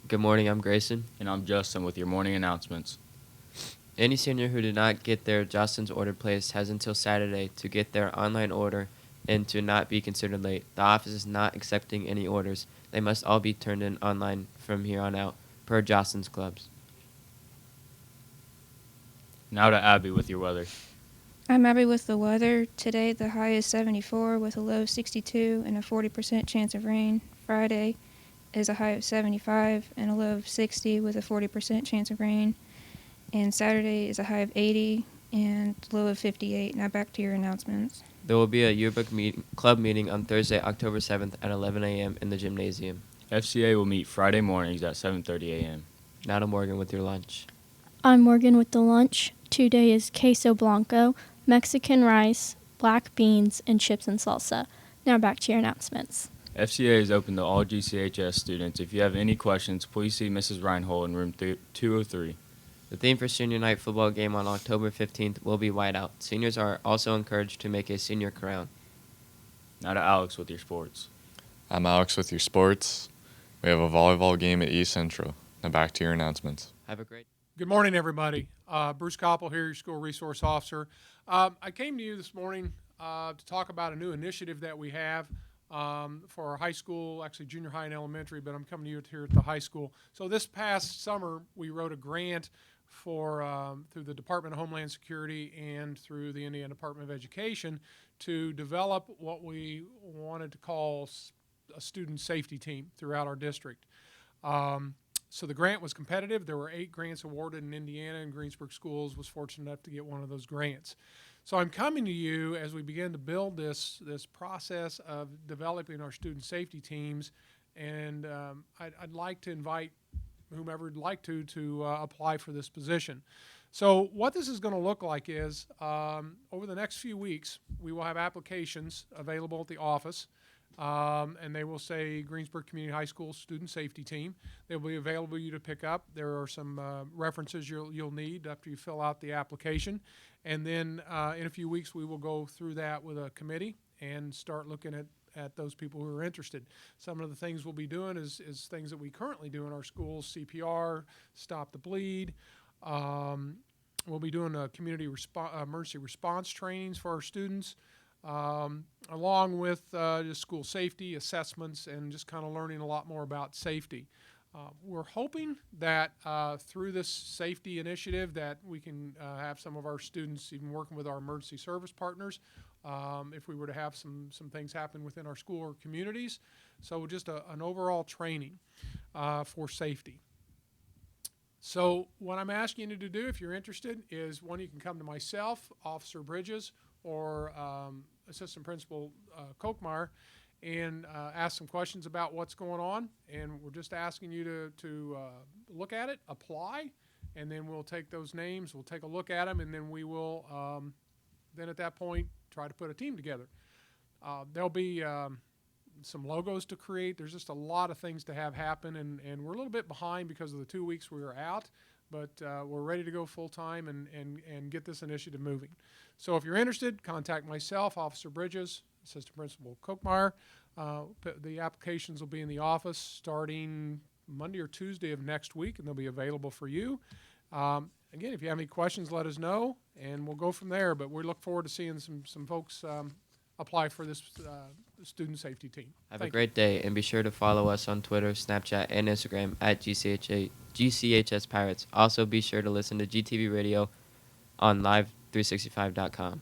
Good morning, I'm Grayson. And I'm Justin with your morning announcements. Any senior who did not get their Justin's order placed has until Saturday to get their online order and to not be considered late. The office is not accepting any orders. They must all be turned in online from here on out, per Justin's clubs. Now to Abby with your weather. I'm Abby with the weather. Today the high is 74 with a low of 62 and a 40% chance of rain. Friday is a high of 75 and a low of 60 with a 40% chance of rain. And Saturday is a high of 80 and low of 58. Now back to your announcements. There will be a yearbook club meeting on Thursday, October 7th at 11 a.m. in the gymnasium. FCA will meet Friday mornings at 7:30 a.m. Now to Morgan with your lunch. I'm Morgan with the lunch. Today is queso blanco, Mexican rice, black beans, and chips and salsa. Now back to your announcements. FCA is open to all GCHS students. If you have any questions, please see Mrs. Reinhold in room 203. The theme for senior night football game on October 15th will be whiteout. Seniors are also encouraged to make a senior crown. Now to Alex with your sports. I'm Alex with your sports. We have a volleyball game at East Central. Now back to your announcements. Have a great Good morning, everybody. Bruce Koppel here, your school resource officer. I came to you this morning to talk about a new initiative that we have for our high school, actually junior high and elementary, but I'm coming to you here at the high school. So this past summer, we wrote a grant for through the Department of Homeland Security and through the Indiana Department of Education to develop what we wanted to call a student safety team throughout our district. So the grant was competitive. There were 8 grants awarded in Indiana, and Greensburg Schools was fortunate enough to get one of those grants. So I'm coming to you as we begin to build this process of developing our student safety teams, and I'd like to invite whomever would like to apply for this position. So what this is going to look like is over the next few weeks, we will have applications available at the office. And they will say Greensburg Community High School Student Safety Team. They'll be available for you to pick up. There are some references you'll need after you fill out the application. And then in a few weeks, we will go through that with a committee and start looking at those people who are interested. Some of the things we'll be doing is things that we currently do in our schools: CPR, Stop the Bleed. We'll be doing a community emergency response trainings for our students. Along with just school safety assessments and just kind of learning a lot more about safety. We're hoping that through this safety initiative that we can have some of our students even working with our emergency service partners if we were to have some things happen within our school or communities. So just an overall training for safety. So what I'm asking you to do, if you're interested, is one, you can come to myself, Officer Bridges, or Assistant Principal Kochmeyer, and ask some questions about what's going on. And we're just asking you to look at it, apply, and then we'll take those names, we'll take a look at them, and then we will then at that point try to put a team together. There'll be some logos to create. There's just a lot of things to have happen, and we're a little bit behind because of the 2 weeks we were out. But we're ready to go full-time and get this initiative moving. So if you're interested, contact myself, Officer Bridges, Assistant Principal Kochmeyer. The applications will be in the office starting Monday or Tuesday of next week, and they'll be available for you. Again, if you have any questions, let us know, and we'll go from there. But we look forward to seeing some folks apply for this student safety team. Have a great day, and be sure to follow us on Twitter, Snapchat, and Instagram at GCHS Pirates. Also, be sure to listen to GTV Radio on live365.com.